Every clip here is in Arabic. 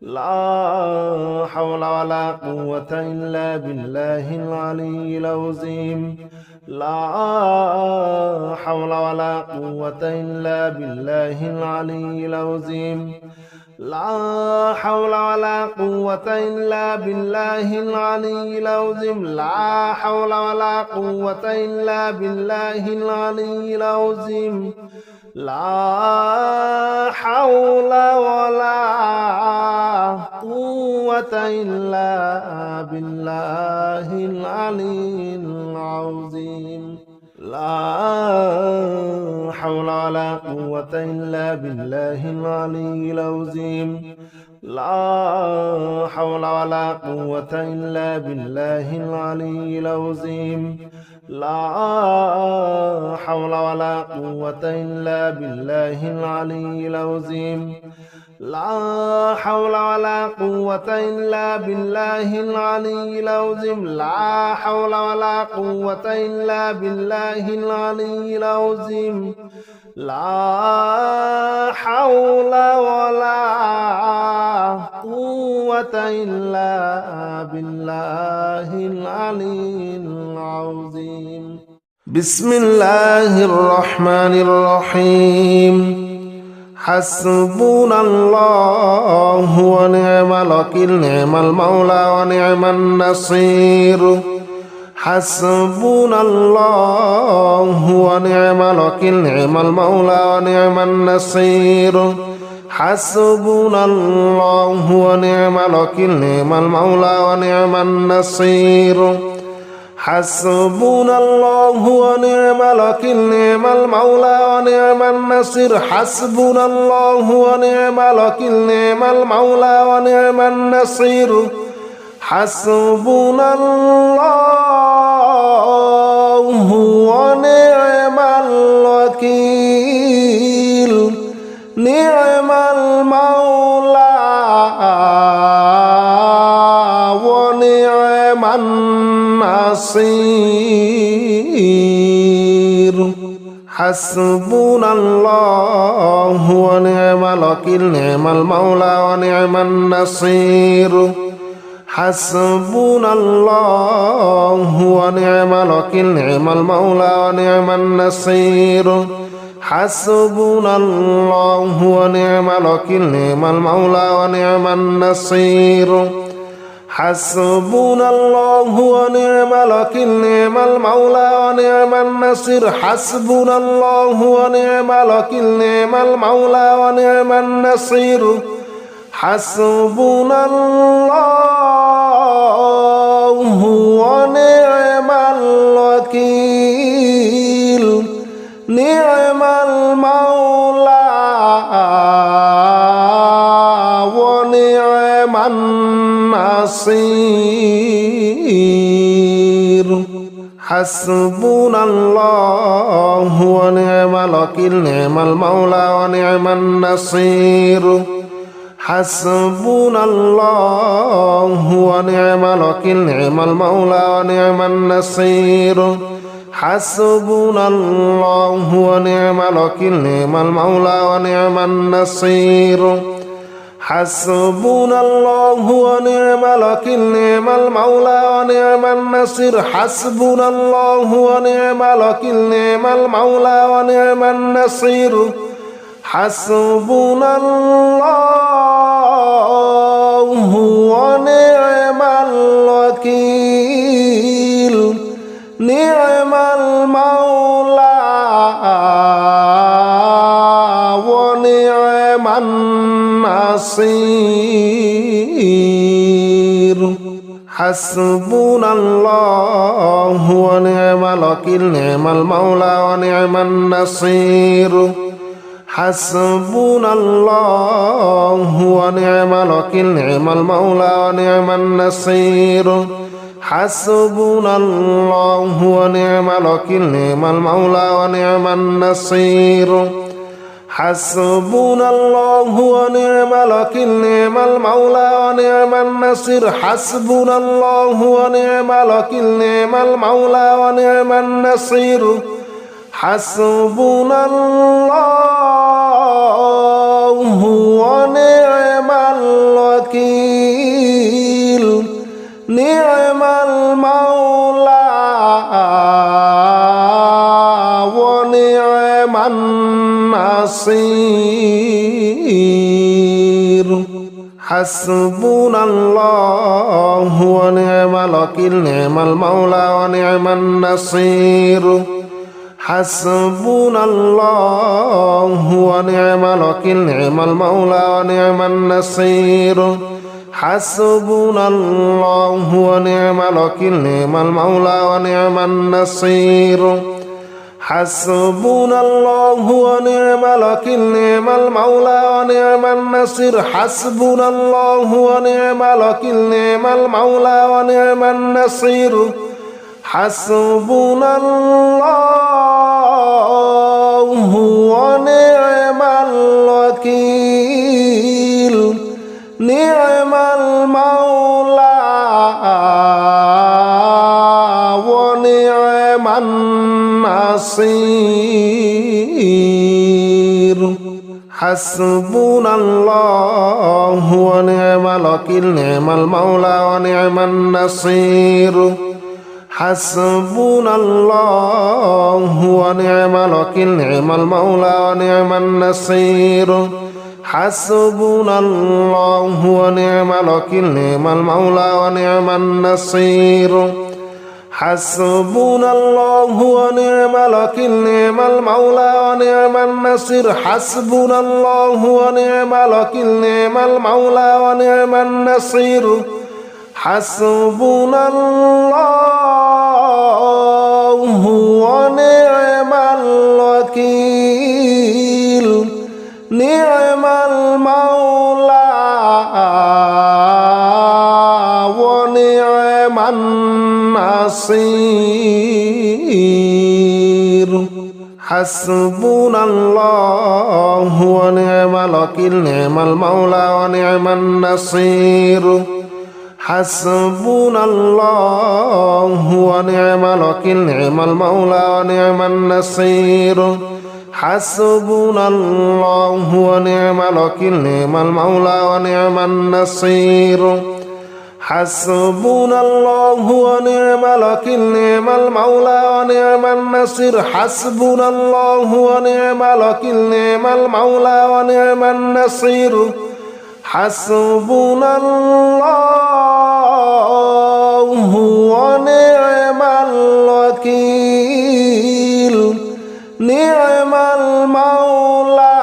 لا حول ولا قوة إلا بالله العلي العظيم لا حول ولا قوة إلا بالله العلي العظيم لا حول ولا قوة إلا بالله العلي العظيم لا حول ولا قوة إلا بالله العلي العظيم لا حول ولا قوة إلا بالله العلي العظيم لا حول ولا قوة إلا بالله العلي العظيم لا حول ولا قوة إلا بالله العلي العظيم لا حول ولا قوة إلا بالله العلي العظيم لا حول ولا قوة إلا بالله العلي العظيم لا حول ولا قوة إلا بالله العلي العظيم لا حول ولا قوة إلا بالله العلي العظيم بسم الله الرحمن الرحيم حسبنا الله ونعم الوكيل نعم المولى ونعم النصير حسبنا الله ونعم الوكيل نعم المولى ونعم النصير حسبنا الله ونعم الوكيل نعم المولى ونعم النصير حسبنا الله ونعم الوكيل نعم المولى ونعم النصير حسبنا الله ونعم الوكيل نعم المولى ونعم النصير حسبنا الله ونعم الوكيل نعم المولى ونعم النصير حسبنا الله ونعم الوكيل نعم المولى ونعم النصير حسبنا الله ونعم الوكيل نعم المولى ونعم النصير حسبنا الله ونعم الوكيل نعم المولى ونعم النصير حسبنا الله ونعم الوكيل نعم المولى ونعم النصير حسبنا الله ونعم الوكيل نعم المولى ونعم النصير حسبنا الله ونعم الوكيل نعم المولى ونعم النصير حسبنا الله ونعم الوكيل نعم المولى ونعم النصير حسبنا الله ونعم الوكيل نعم المولى ونعم النصير حسبنا الله ونعم الوكيل نعم المولى ونعم النصير حسبنا الله ونعم الوكيل نعم المولى ونعم النصير حسبنا الله ونعم الوكيل نعم المولى ونعم النصير حسبنا الله ونعم الوكيل نعم المولى ونعم النصير حسبنا الله ونعم الوكيل نعم المولى ونعم النصير حسبنا الله ونعم الوكيل نعم المولى ونعم النصير حسبنا الله ونعم الوكيل نعم المولى ونعم النصير حسبنا الله ونعم الوكيل نعم المولى ونعم النصير حسبنا الله ونعم الوكيل نعم المولى ونعم النصير حسبنا الله ونعم الوكيل الوكيل نعم المولى ونعم النصير حسبنا الله ونعم الوكيل نعم المولى ونعم النصير حسبنا الله ونعم الوكيل نعم المولى ونعم النصير حسبنا الله ونعم الوكيل نعم المولى ونعم النصير حسبنا الله ونعم الوكيل نعم المولى ونعم النصير حسبنا الله ونعم الوكيل نعم المولى ونعم النصير حسبنا الله ونعم الوكيل نعم المولى ونعم النصير حسبنا الله ونعم الوكيل نعم المولى ونعم النصير حسبنا الله ونعم الوكيل نعم المولى ونعم النصير حسبنا الله ونعم الوكيل نعم المولى ونعم النصير حسبنا الله ونعم الوكيل نعم المولى ونعم النصير حسبنا الله ونعم الوكيل نعم المولى ونعم النصير حسبنا الله ونعم الوكيل نعم المولى ونعم النصير حسبنا الله ونعم الوكيل نعم المولى ونعم النصير حسبنا الله ونعم الوكيل نعم المولى ونعم النصير حسبنا الله ونعم الوكيل نعم المولى ونعم النصير حسبنا الله ونعم الوكيل نعم المولى ونعم النصير حسبنا الله ونعم الوكيل نعم المولى ونعم النصير حسبنا الله ونعم الوكيل نعم المولى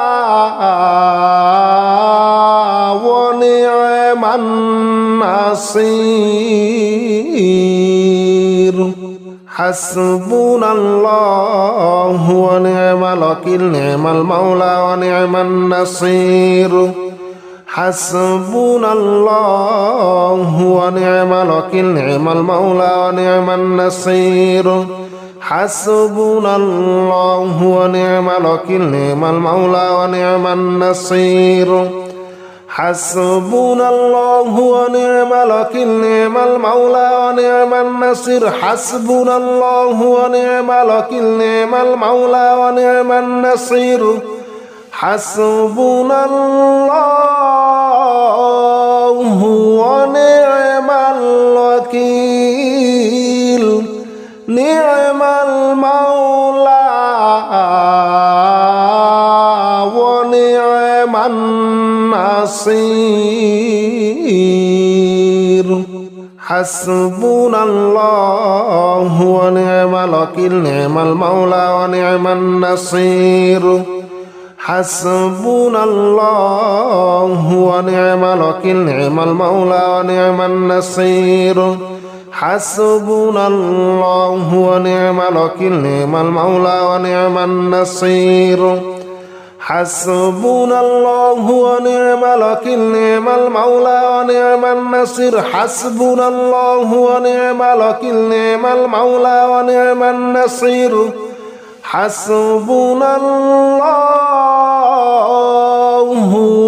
ونعم النصير حسبنا الله ونعم الوكيل نعم المولى ونعم النصير حسبنا الله ونعم الوكيل نعم المولى ونعم النصير حسبنا الله ونعم الوكيل نعم المولى ونعم النصير حسبنا الله ونعم الوكيل نعم المولى ونعم النصير حسبنا الله ونعم الوكيل نعم المولى ونعم النصير حسبنا الله ونعم الوكيل نعم المولى ونعم النصير حسبنا الله ونعم الوكيل نعم المولى ونعم النصير حسبنا الله ونعم الوكيل نعم المولى ونعم النصير حسبنا الله ونعم الوكيل نعم المولى ونعم النصير حسبنا الله ونعم الوكيل نعم المولى ونعم النصير حسبنا الله ونعم الوكيل نعم المولى ونعم النصير حسبنا الله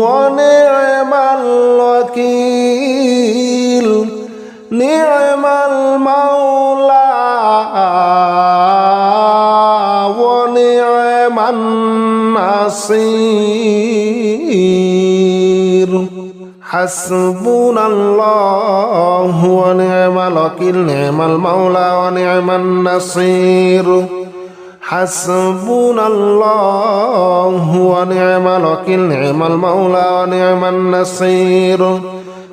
ونعم الوكيل نعم المولى ونعم النصير حسبنا الله ونعم الوكيل نعم المولى ونعم النصير حسبنا الله ونعم الوكيل نعم المولى ونعم النصير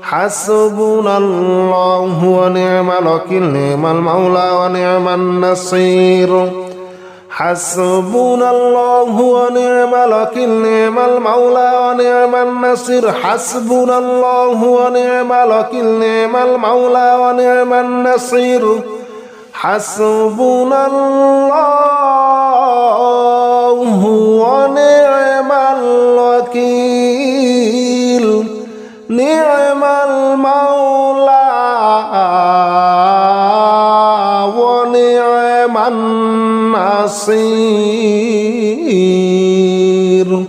حسبنا الله ونعم الوكيل نعم المولى ونعم النصير حسبنا الله ونعم الوكيل نعم المولى ونعم النصير حسبنا الله ونعم الوكيل نعم المولى ونعم النصير حسبنا الله ونعم الوكيل نعم المولى ونعم النصير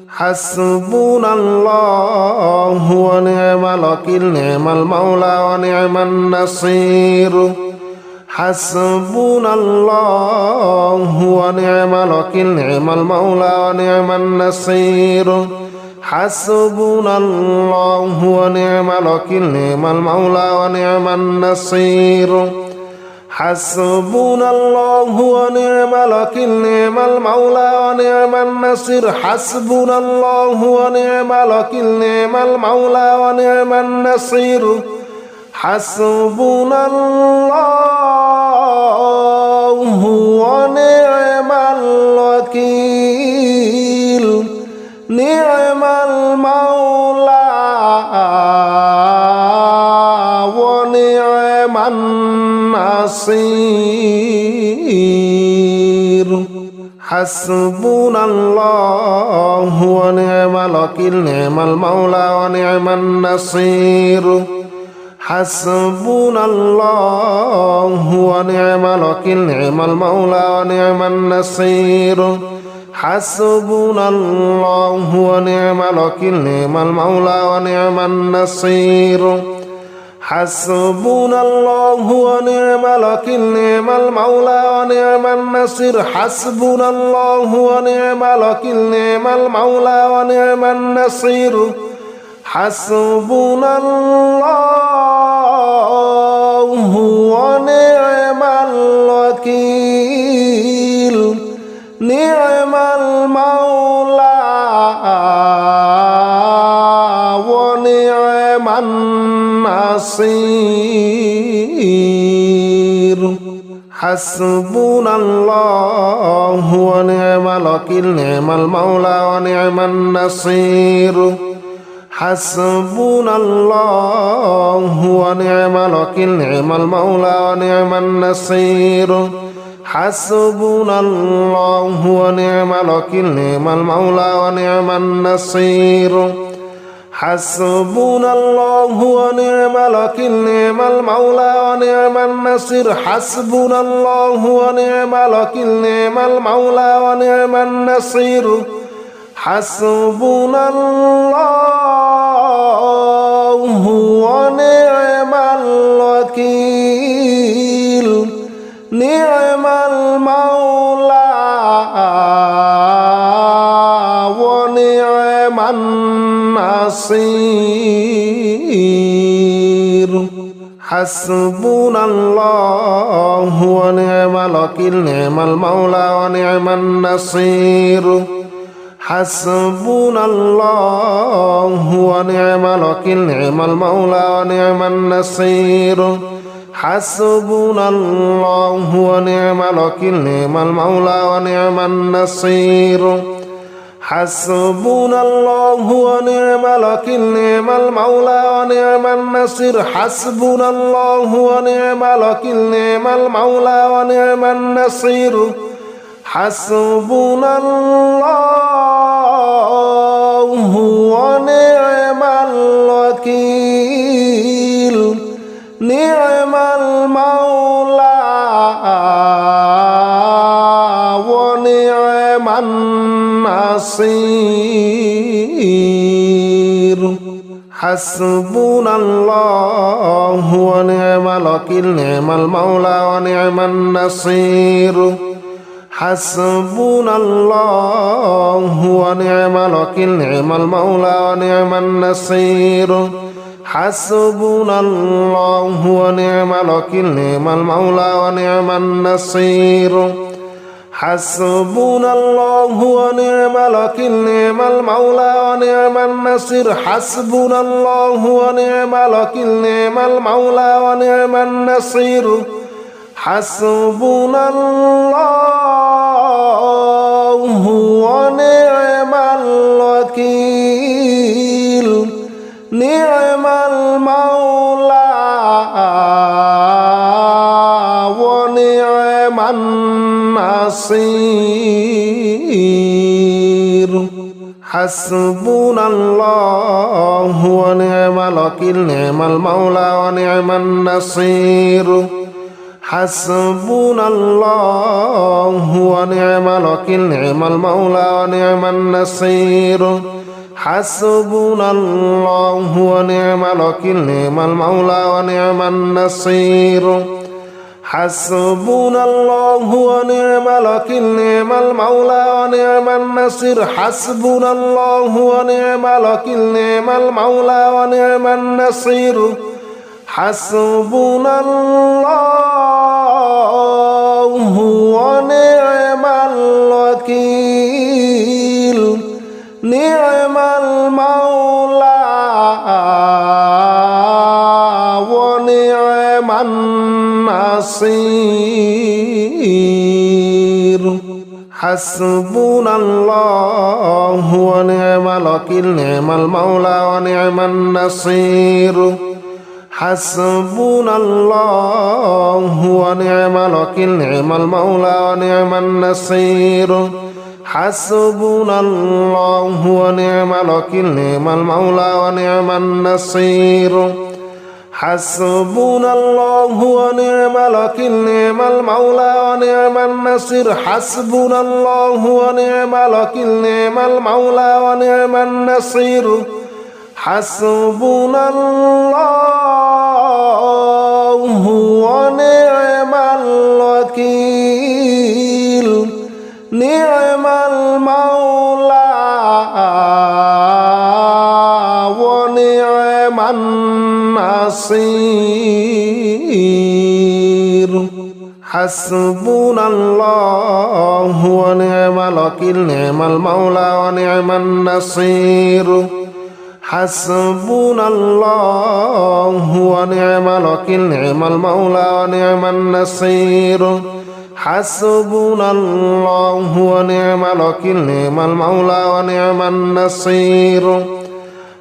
حسبنا الله ونعم الوكيل نعم المولى ونعم النصير حسبنا الله ونعم الوكيل نعم المولى ونعم النصير حسبنا الله ونعم الوكيل نعم المولى ونعم النصير حسبنا الله ونعم الوكيل نعم المولى ونعم النصير حسبنا الله ونعم الوكيل نعم المولى ونعم النصير حسبنا الله ونعم الوكيل نعم المولى ونعم النصير حسبنا الله ونعم الوكيل نعم المولى ونعم النصير حسبنا الله ونعم الوكيل نعم المولى ونعم النصير حسبنا الله ونعم الوكيل نعم المولى ونعم النصير حسبنا الله ونعم الوكيل نعم المولى ونعم النصير حسبنا الله ونعم الوكيل نعم المولى ونعم النصير حسبنا الله ونعم الوكيل نعم المولى ونعم النصير حسبنا الله ونعم الوكيل نعم المولى ونعم النصير حسبنا الله ونعم الوكيل نعم المولى ونعم النصير حسبنا الله ونعم الوكيل نعم المولى ونعم النصير حسبنا الله ونعم الوكيل نعم المولى ونعم النصير حسبنا الله ونعم الوكيل نعم المولى ونعم النصير حسبنا الله ونعم الوكيل نعم المولى ونعم النصير حسبنا الله ونعم الوكيل نعم المولى ونعم النصير حسبنا الله ونعم الوكيل نعم المولى ونعم النصير حسبنا الله ونعم الوكيل نعم المولى ونعم النصير حسبنا الله ونعم الوكيل نعم المولى ونعم النصير حسبنا الله ونعم الوكيل نعم المولى ونعم النصير حسبنا الله ونعم الوكيل نعم المولى ونعم النصير حسبنا الله ونعم الوكيل نعم المولى ونعم النصير حسبنا الله ونعم الوكيل نعم المولى ونعم النصير حسبنا الله ونعم الوكيل نعم المولى ونعم النصير حسبنا الله ونعم الوكيل نعم المولى ونعم النصير حسبنا الله ونعم الوكيل نعم المولى ونعم النصير حسبنا الله ونعم الوكيل نعم المولى ونعم النصير حسبنا الله ونعم الوكيل نعم المولى ونعم النصير حسبنا الله ونعم الوكيل نعم المولى ونعم النصير حسبنا الله ونعم الوكيل نعم المولى ونعم النصير حسبنا الله ونعم الوكيل نعم المولى ونعم النصير حسبنا الله ونعم الوكيل نعم المولى ونعم النصير حسبنا الله ونعم الوكيل نعم المولى ونعم النصير حسبنا الله ونعم الوكيل نعم المولى ونعم النصير حسبنا الله ونعم الوكيل نعم المولى ونعم النصير حسبنا الله ونعم الوكيل نعم المولى ونعم النصير حسبنا الله ونعم الوكيل نعم المولى ونعم النصير حسبنا الله ونعم الوكيل نعم المولى ونعم النصير حسبنا الله ونعم الوكيل نعم المولى ونعم النصير حسبنا الله ونعم الوكيل نعم المولى ونعم النصير حسبنا الله ونعم الوكيل نعم المولى ونعم النصير حسبنا الله ونعم الوكيل نعم المولى ونعم النصير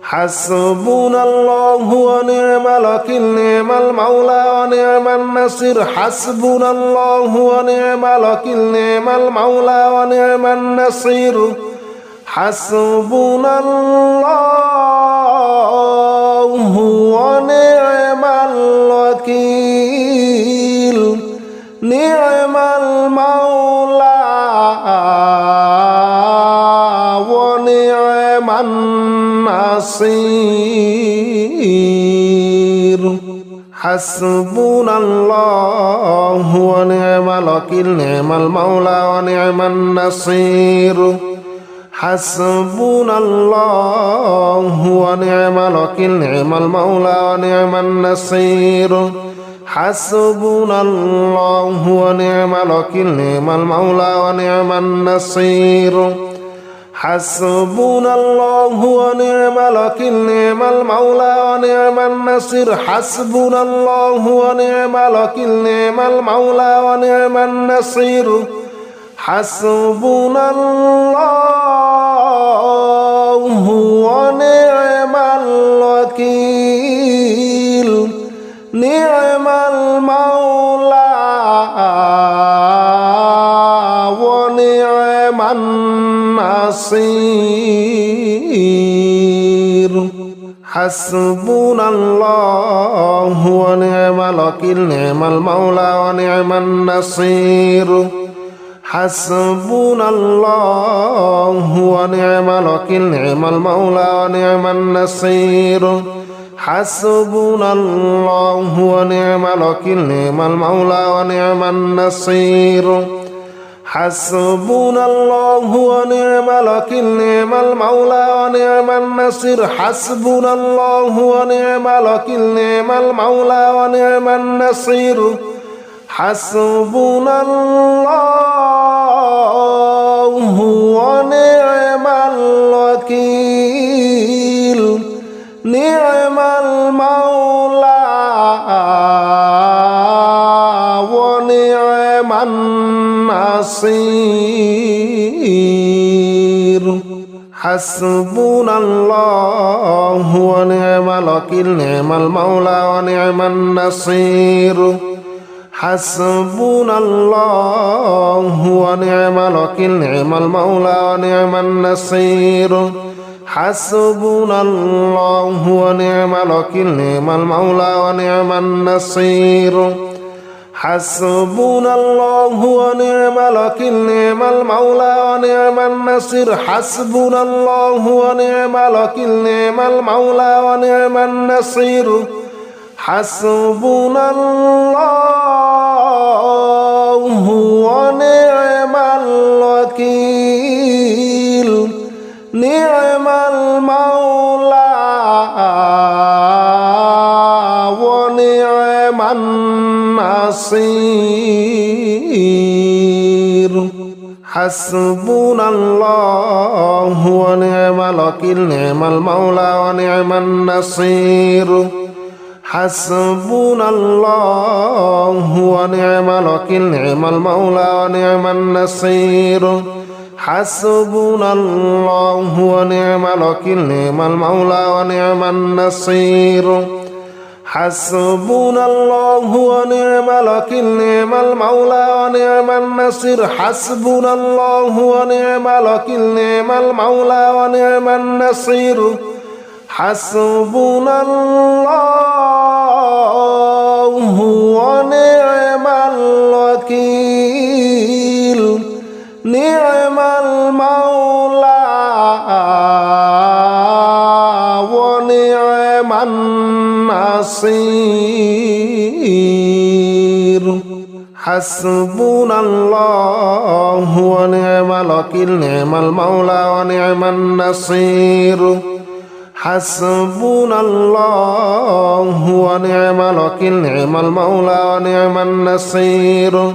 حسبنا الله ونعم الوكيل نعم المولى ونعم النصير حسبنا الله ونعم الوكيل نعم المولى ونعم النصير حسبنا الله ونعم الوكيل نعم المولى ونعم النصير حسبنا الله ونعم الوكيل نعم المولى ونعم النصير حسبنا الله ونعم الوكيل نعم المولى ونعم النصير حسبنا الله ونعم الوكيل نعم المولى ونعم النصير حسبنا الله ونعم الوكيل نعم المولى ونعم النصير حسبنا الله ونعم الوكيل نعم المولى ونعم النصير حسبنا الله ونعم الوكيل نعم المولى ونعم النصير حسبنا الله ونعم الوكيل نعم المولى ونعم النصير حسبنا الله ونعم الوكيل نعم المولى ونعم النصير حسبنا الله ونعم الوكيل نعم المولى ونعم النصير حسبنا الله ونعم الوكيل نعم المولى ونعم النصير حسبنا الله ونعم الوكيل نعم المولى ونعم النصير حسبنا الله ونعم الوكيل نعم المولى ونعم النصير حسبنا الله ونعم الوكيل نعم المولى ونعم النصير حسبنا الله ونعم الوكيل نعم المولى ونعم النصير حسبنا الله ونعم الوكيل نعم المولى ونعم النصير حسبنا الله ونعم الوكيل نعم المولى ونعم النصير حسبنا الله ونعم الوكيل نعم المولى ونعم النصير حسبنا الله ونعم الوكيل نعم المولى ونعم النصير حسبنا الله ونعم الوكيل نعم المولى ونعم النصير حسبنا الله ونعم الوكيل نعم المولى ونعم النصير حسبنا الله ونعم الوكيل نعم المولى ونعم النصير حسبنا الله ونعم الوكيل نعم المولى ونعم النصير حسبنا الله ونعم الوكيل نعم المولى ونعم النصير حسبنا الله ونعم الوكيل نعم المولى ونعم النصير حسبنا الله ونعم الوكيل نعم المولى ونعم النصير حسبنا الله ونعم الوكيل نعم المولى ونعم النصير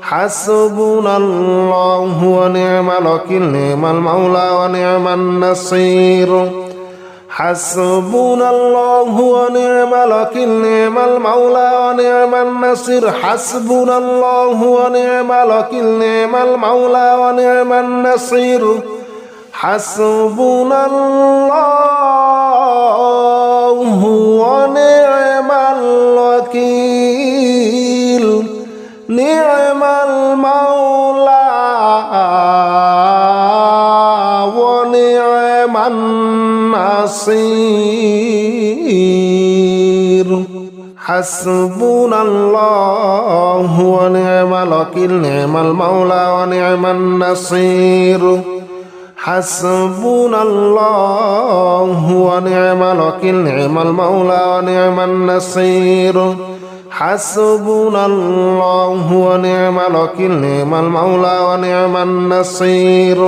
حسبنا الله ونعم الوكيل نعم المولى ونعم النصير حسبنا الله ونعم الوكيل نعم المولى ونعم النصير حسبنا الله ونعم الوكيل نعم المولى ونعم النصير حسبنا الله ونعم الوكيل نعم المولى ونعم النصير حسبنا الله ونعم الوكيل نعم المولى ونعم النصير حسبنا الله ونعم الوكيل نعم المولى ونعم النصير حسبنا الله ونعم الوكيل نعم المولى ونعم النصير حسبنا الله ونعم الوكيل نعم المولى ونعم النصير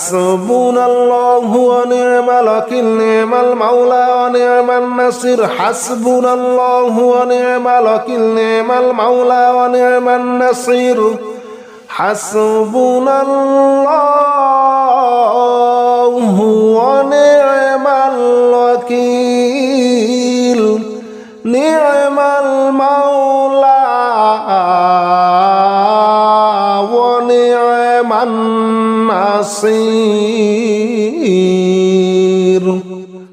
حسبنا الله ونعم الوكيل نعم المولى ونعم النصير حسبنا الله ونعم الوكيل نعم المولى ونعم النصير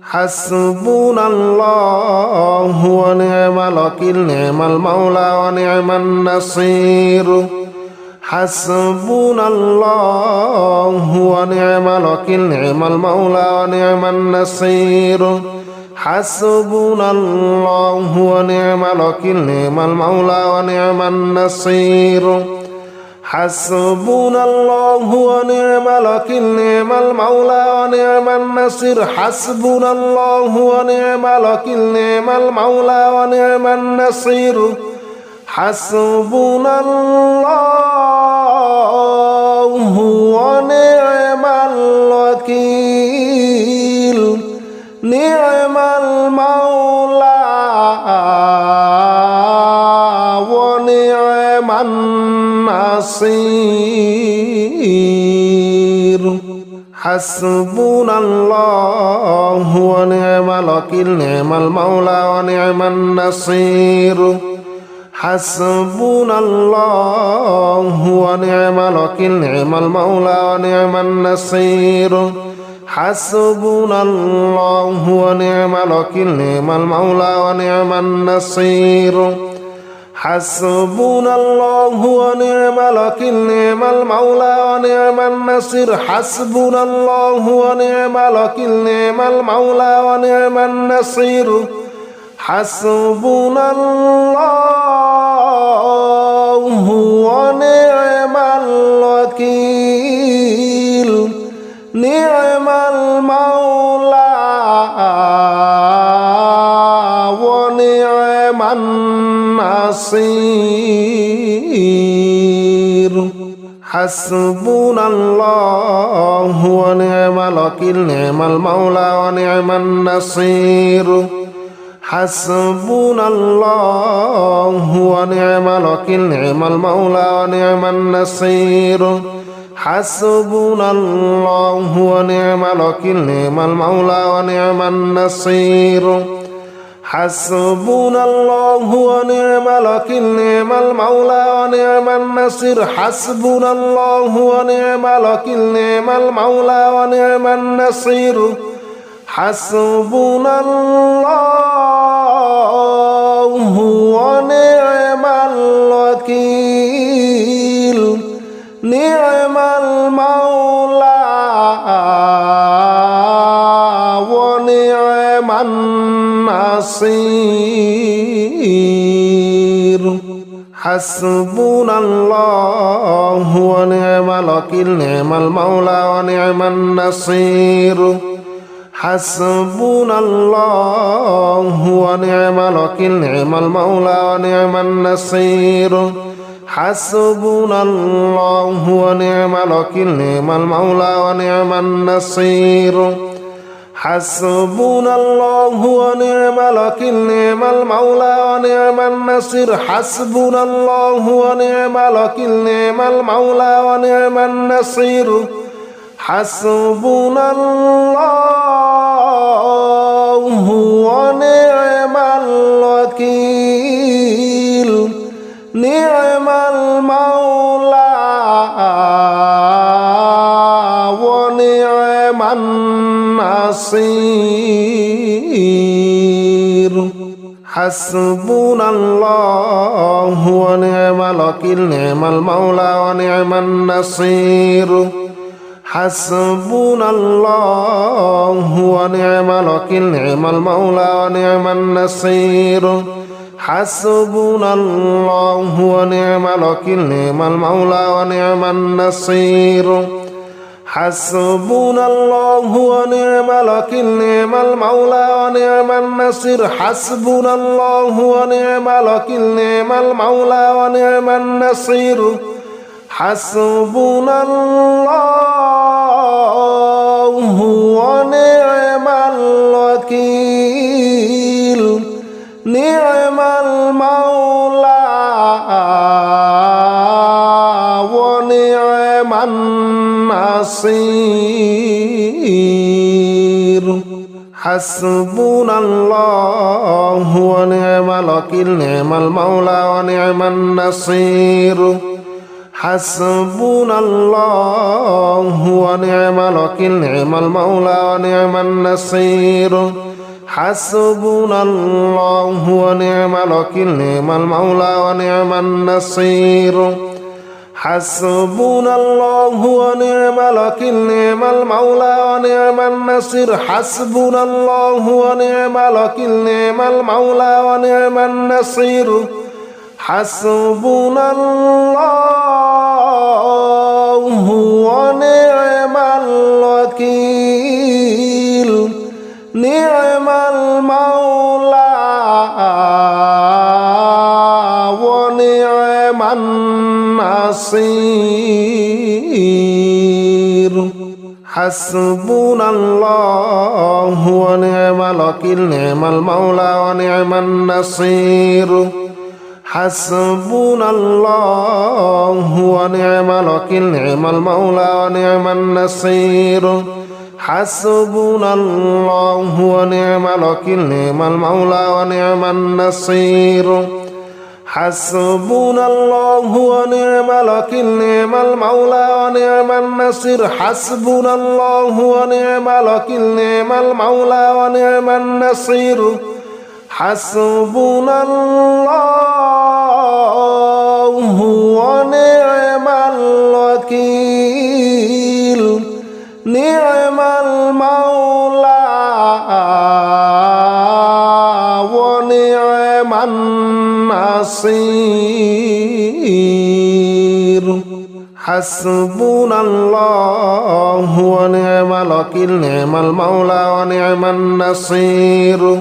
حسبنا الله ونعم الوكيل نعم المولى ونعم النصير حسبنا الله ونعم الوكيل نعم المولى ونعم النصير حسبنا الله ونعم الوكيل نعم المولى ونعم النصير حسبنا الله ونعم الوكيل نعم المولى ونعم النصير حسبنا الله ونعم الوكيل نعم المولى ونعم النصير حسبنا الله الوكيل نعم المولى ونعم النصير حسبنا الله ونعم الوكيل نعم المولى ونعم النصير حسبنا الله ونعم الوكيل نعم المولى ونعم النصير حسبنا الله ونعم الوكيل نعم المولى ونعم النصير حسبنا الله ونعم الوكيل نعم المولى ونعم النصير حسبنا الله ونعم الوكيل نعم المولى ونعم النصير حسبنا الله ونعم الوكيل نعم المولى ونعم النصير حسبنا الله ونعم الوكيل نعم المولى ونعم النصير حسبنا الله ونعم الوكيل نعم المولى ونعم النصير حسبنا الله ونعم الوكيل نعم المولى ونعم النصير حسبنا الله ونعم الوكيل نعم المولى ونعم النصير حسبنا الله ونعم الوكيل نعم المولى ونعم النصير حسبنا الله ونعم الوكيل نعم المولى ونعم النصير حسبنا الله ونعم الوكيل نعم المولى ونعم النصير حسبنا الله ونعم الوكيل نعم المولى ونعم النصير حسبنا الله ونعم الوكيل نعم المولى ونعم النصير حسبنا الله ونعم الوكيل نعم المولى ونعم النصير حسبنا الله ونعم الوكيل نعم المولى ونعم النصير حسبنا الله ونعم الوكيل نعم المولى ونعم النصير حسبنا الله ونعم الوكيل نعم المولى ونعم النصير حسبنا الله ونعم الوكيل نعم المولى ونعم النصير حسبنا الله ونعم الوكيل نعم المولى ونعم النصير حسبنا الله ونعم الوكيل نعم المولى ونعم النصير حسبنا الله ونعم الوكيل نعم المولى ونعم النصير حسبنا الله ونعم الوكيل نعم المولى ونعم النصير حسبنا الله ونعم الوكيل نعم المولى ونعم النصير حسبنا الله ونعم الوكيل نعم المولى ونعم النصير حسبنا الله ونعم الوكيل نعم المولى ونعم النصير حسبنا الله ونعم الوكيل نعم المولى ونعم النصير حسبنا الله ونعم الوكيل نعم المولى ونعم النصير حسبنا الله ونعم الوكيل نعم المولى ونعم النصير حسبنا الله ونعم الوكيل نعم المولى ونعم النصير حسبنا الله ونعم الوكيل نعم المولى ونعم النصير حسبنا الله ونعم الوكيل نعم المولى ونعم النصير حسبنا الله ونعم الوكيل نعم المولى ونعم النصير حسبنا الله ونعم الوكيل نعم المولى ونعم النصير حسبنا الله ونعم الوكيل نعم المولى ونعم النصير حسبنا الله ونعم الوكيل نعم المولى ونعم النصير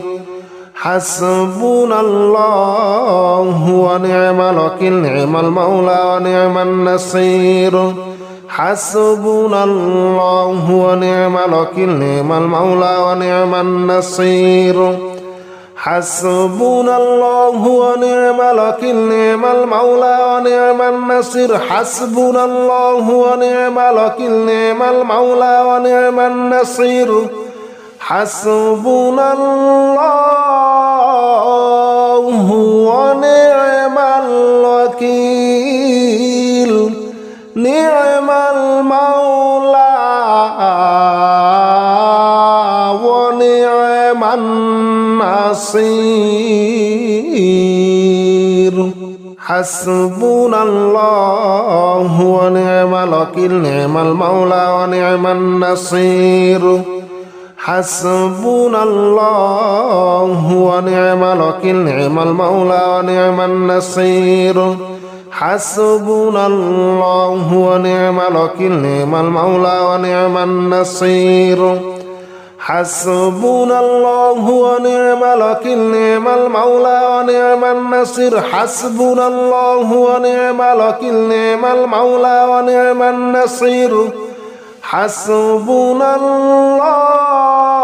حسبنا الله ونعم الوكيل نعم المولى ونعم النصير حسبنا الله ونعم الوكيل نعم المولى ونعم النصير حسبنا الله ونعم الوكيل نعم المولى ونعم النصير حسبنا الله ونعم الوكيل نعم المولى ونعم النصير حسبنا الله ونعم الوكيل نعم المولى ونعم النصير حسبنا الله ونعم الوكيل نعم المولى ونعم النصير حسبنا الله ونعم الوكيل نعم المولى ونعم النصير حسبنا الله ونعم الوكيل نعم المولى ونعم النصير حسبنا الله ونعم الوكيل نعم المولى ونعم النصير حسبنا الله ونعم الوكيل نعم المولى ونعم النصير حسبنا الله